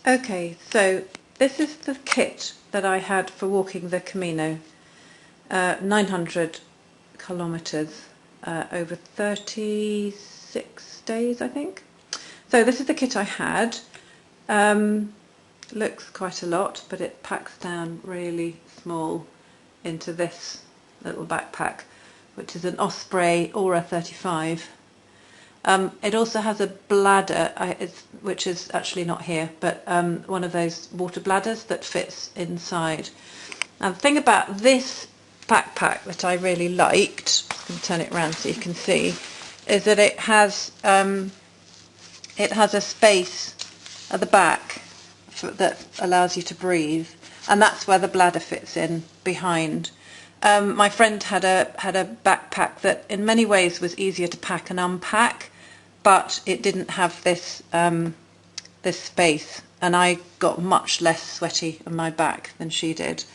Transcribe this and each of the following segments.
Okay, so this is the kit that I had for walking the Camino, 900 kilometres over 36 days, I think. So this is the kit I had. Looks quite a lot, but it packs down really small into this little backpack, which is an Osprey Aura 35. It also has a bladder, which is actually not here, but one of those water bladders that fits inside. Now the thing about this backpack that I really liked, I'm going to turn it around so you can see, is that it has a space at the back that allows you to breathe, and that's where the bladder fits in behind. My friend had a backpack that in many ways was easier to pack and unpack, but it didn't have this this space, and I got much less sweaty on my back than she did.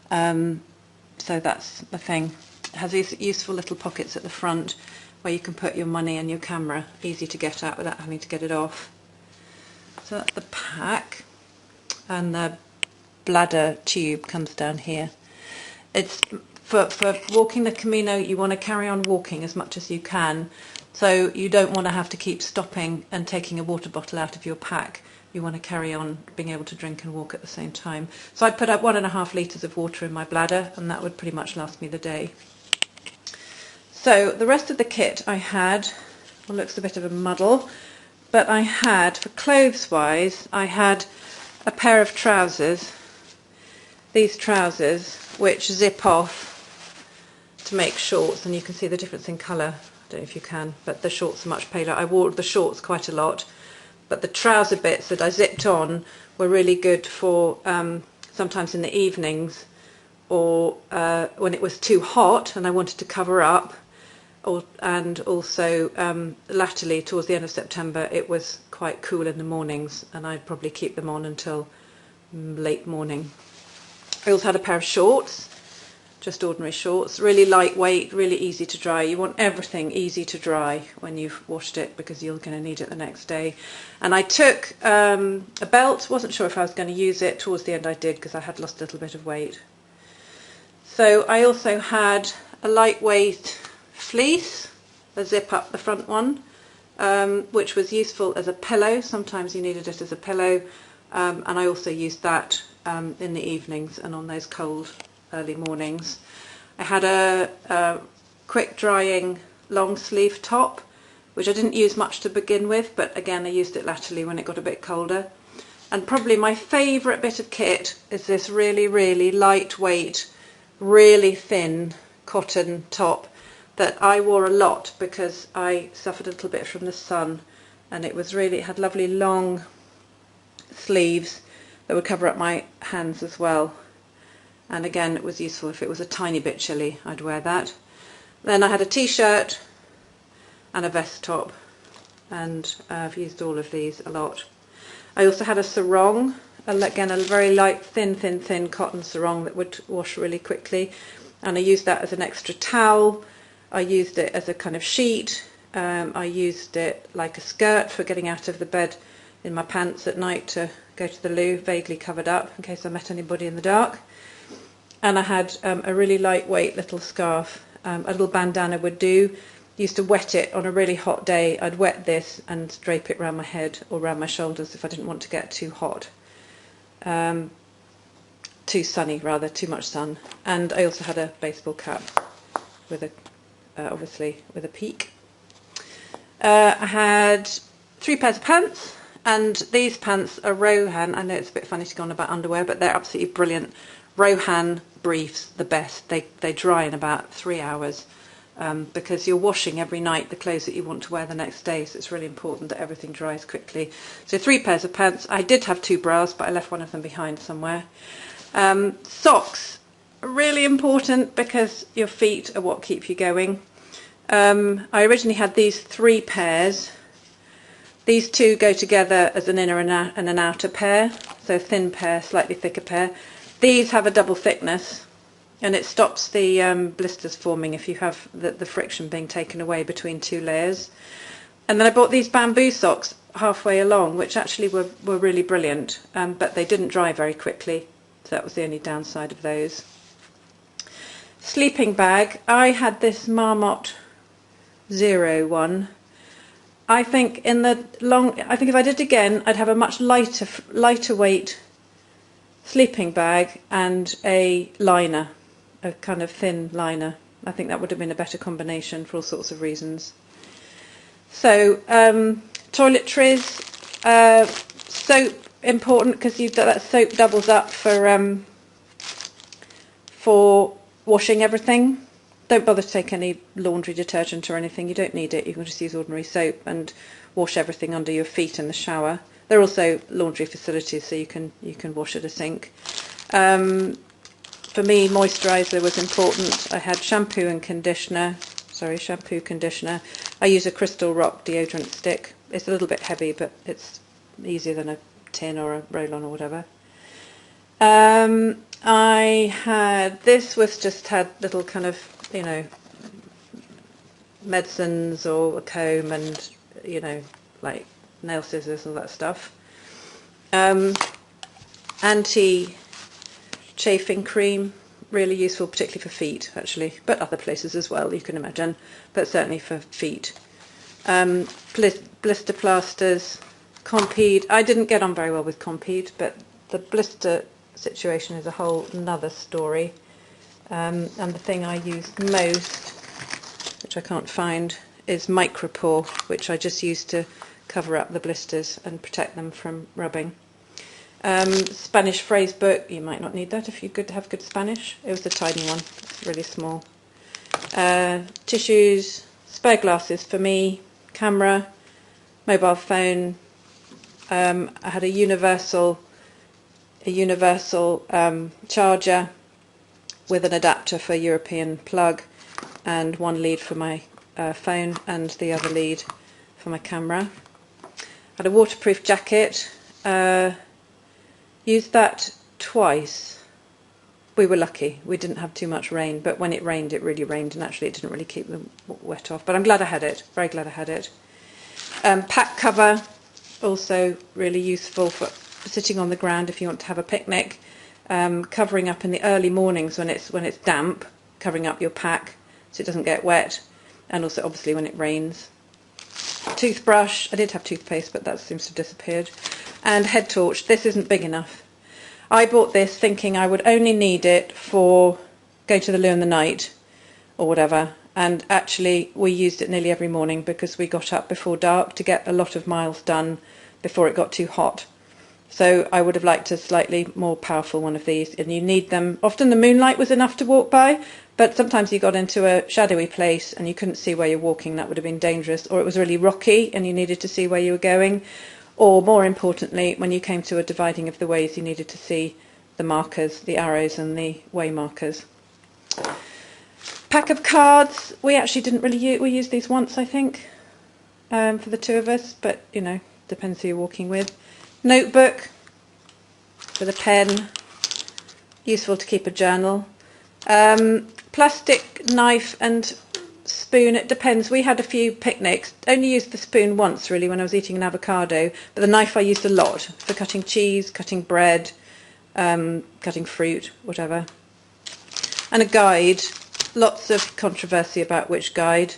So that's the thing. It has these useful little pockets at the front where you can put your money and your camera, easy to get at without having to get it off. So that's the pack, and the bladder tube comes down here. It's for walking the Camino, you want to carry on walking as much as you can, so you don't want to have to keep stopping and taking a water bottle out of your pack. You want to carry on being able to drink and walk at the same time. So I put up 1.5 litres of water in my bladder, and that would pretty much last me the day. So the rest of the kit I had, well, looks a bit of a muddle, but I had, for clothes wise, I had a pair of trousers, these trousers, which zip off to make shorts, and you can see the difference in colour. I don't know if you can, but the shorts are much paler. I wore the shorts quite a lot, but the trouser bits that I zipped on were really good for sometimes in the evenings, or when it was too hot and I wanted to cover up, and also latterly towards the end of September it was quite cool in the mornings, and I'd probably keep them on until late morning. I also had a pair of shorts, just ordinary shorts, really lightweight, really easy to dry. You want everything easy to dry when you've washed it, because you're going to need it the next day. And I took a belt. Wasn't sure if I was going to use it. Towards the end I did, because I had lost a little bit of weight. So I also had a lightweight fleece, a zip up the front one, which was useful as a pillow. Sometimes you needed it as a pillow, and I also used that in the evenings and on those cold early mornings. I had a quick drying long sleeve top, which I didn't use much to begin with, but again I used it latterly when it got a bit colder. And probably my favourite bit of kit is this really, really lightweight, really thin cotton top that I wore a lot because I suffered a little bit from the sun, and it had lovely long sleeves that would cover up my hands as well. And again, it was useful if it was a tiny bit chilly, I'd wear that. Then I had a t-shirt and a vest top, and I've used all of these a lot. I also had a sarong, again a very light, thin cotton sarong that would wash really quickly, and I used that as an extra towel. I used it as a kind of sheet. I used it like a skirt for getting out of the bed in my pants at night to go to the loo, vaguely covered up in case I met anybody in the dark. And I had a really lightweight little scarf, a little bandana would do. Used to wet it on a really hot day. I'd wet this and drape it around my head or around my shoulders if I didn't want to get too hot. Too sunny rather, too much sun. And I also had a baseball cap with obviously with a peak. I had 3 pairs of pants, and these pants are Rohan. I know it's a bit funny to go on about underwear, but they're absolutely brilliant. Rohan briefs, the best. They dry in about 3 hours, because you're washing every night the clothes that you want to wear the next day, so it's really important that everything dries quickly. So 3 pairs of pants. I did have 2 bras, but I left one of them behind somewhere. Socks are really important because your feet are what keep you going. I originally had these 3 pairs. These 2 go together as an inner and an outer pair, so a thin pair, slightly thicker pair. These have a double thickness, and it stops the blisters forming if you have the friction being taken away between 2 layers. And then I bought these bamboo socks halfway along, which actually were really brilliant, but they didn't dry very quickly. So that was the only downside of those. Sleeping bag, I had this Marmot Zero one. I think if I did it again, I'd have a much lighter weight sleeping bag and a liner, a kind of thin liner. I think that would have been a better combination for all sorts of reasons. So toiletries, soap, important because that soap doubles up for washing everything. Don't bother to take any laundry detergent or anything. You don't need it. You can just use ordinary soap and wash everything under your feet in the shower. There are also laundry facilities, so you can wash at a sink. For me, moisturiser was important. I had shampoo, conditioner. I use a Crystal Rock deodorant stick. It's a little bit heavy, but it's easier than a tin or a roll-on or whatever. I had, this was just had little kind of, medicines or a comb and, like nail scissors, all that stuff. Anti-chafing cream, really useful, particularly for feet, actually, but other places as well, you can imagine, but certainly for feet. Blister plasters, Compeed. I didn't get on very well with Compeed, but the blister situation is a whole another story. And the thing I use most, which I can't find, is Micropore, which I just use to cover up the blisters and protect them from rubbing. Spanish phrase book, you might not need that if you have good Spanish. It was a tiny one, it's really small. Tissues, spare glasses for me, camera, mobile phone. I had a universal charger with an adapter for European plug and one lead for my phone and the other lead for my camera. I had a waterproof jacket. Used that twice. We were lucky. We didn't have too much rain, but when it rained, it really rained, and actually it didn't really keep the wet off. But I'm glad I had it. Very glad I had it. Pack cover, also really useful for sitting on the ground if you want to have a picnic. Covering up in the early mornings when it's damp, covering up your pack so it doesn't get wet, and also obviously when it rains. Toothbrush. I did have toothpaste, but that seems to have disappeared. And head torch. This isn't big enough. I bought this thinking I would only need it for going to the loo in the night or whatever, and actually we used it nearly every morning because we got up before dark to get a lot of miles done before it got too hot. So I would have liked a slightly more powerful one of these, and you need them. Often the moonlight was enough to walk by, but sometimes you got into a shadowy place and you couldn't see where you're walking. That would have been dangerous, or it was really rocky and you needed to see where you were going. Or more importantly, when you came to a dividing of the ways, you needed to see the markers, the arrows and the way markers. Pack of cards. We actually didn't really use, we used these once, I think, for the two of us, but depends who you're walking with. Notebook with a pen, useful to keep a journal. Plastic knife and spoon, it depends. We had a few picnics, only used the spoon once really when I was eating an avocado, but the knife I used a lot for cutting cheese, cutting bread, cutting fruit, whatever. And a guide, lots of controversy about which guide.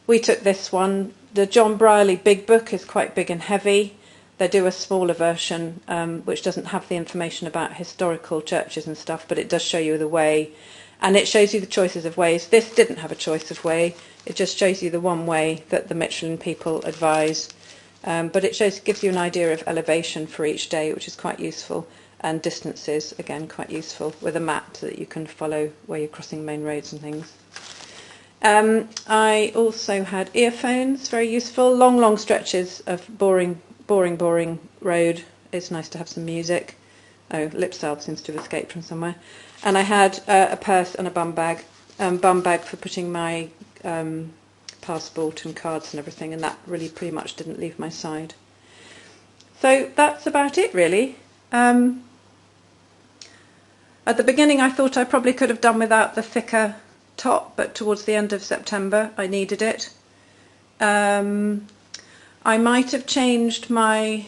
We took this one. The John Brierley big book is quite big and heavy. They do a smaller version which doesn't have the information about historical churches and stuff, but it does show you the way. And it shows you the choices of ways. This didn't have a choice of way. It just shows you the one way that the Michelin people advise. But it gives you an idea of elevation for each day, which is quite useful. And distances, again, quite useful, with a map so that you can follow where you're crossing main roads and things. I also had earphones, very useful. Long stretches of boring road. It's nice to have some music. Oh, lip salve seems to have escaped from somewhere. And I had a purse and a bum bag for putting my passport and cards and everything, and that really pretty much didn't leave my side. So that's about it, really. At the beginning I thought I probably could have done without the thicker top, but towards the end of September I needed it. I might have changed my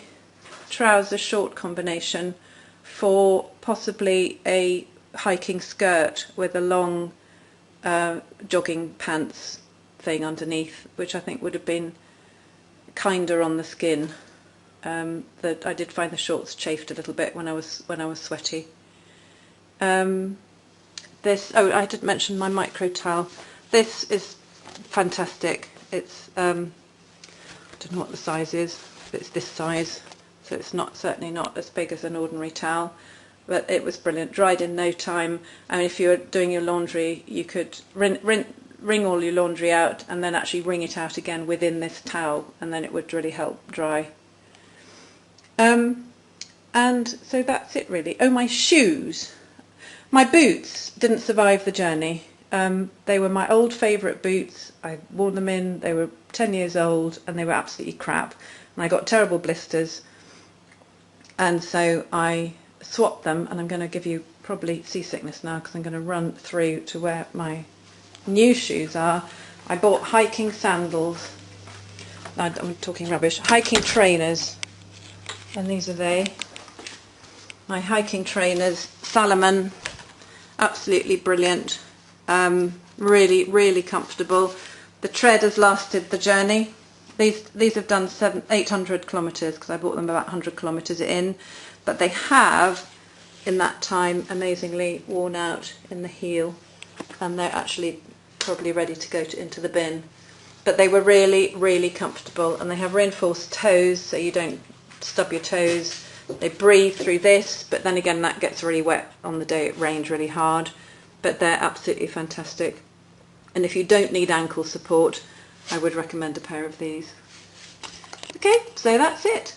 trouser short combination for possibly a hiking skirt with a long jogging pants thing underneath, which I think would have been kinder on the skin. That I did find the shorts chafed a little bit when I was sweaty. I didn't mention my micro towel. This is fantastic. It's I don't know what the size is, but it's this size, so it's certainly not as big as an ordinary towel, but it was brilliant. Dried in no time. I mean, if you were doing your laundry, you could wring all your laundry out and then actually wring it out again within this towel, and then it would really help dry. And so that's it really. Oh, my shoes. My boots didn't survive the journey. They were my old favourite boots. I wore them they were 10 years old, and they were absolutely crap. And I got terrible blisters. And so I swapped them, and I'm going to give you probably seasickness now because I'm going to run through to where my new shoes are. I bought hiking sandals. I'm talking rubbish. Hiking trainers. And these are they. My hiking trainers, Salomon, absolutely brilliant. Really, really comfortable. The tread has lasted the journey. These have done 800 kilometres because I bought them about 100 kilometres in, but they have, in that time, amazingly worn out in the heel, and they're actually probably ready to go into the bin. But they were really, really comfortable, and they have reinforced toes so you don't stub your toes. They breathe through this, but then again that gets really wet on the day it rained really hard. But they're absolutely fantastic. And if you don't need ankle support, I would recommend a pair of these. Okay, so that's it.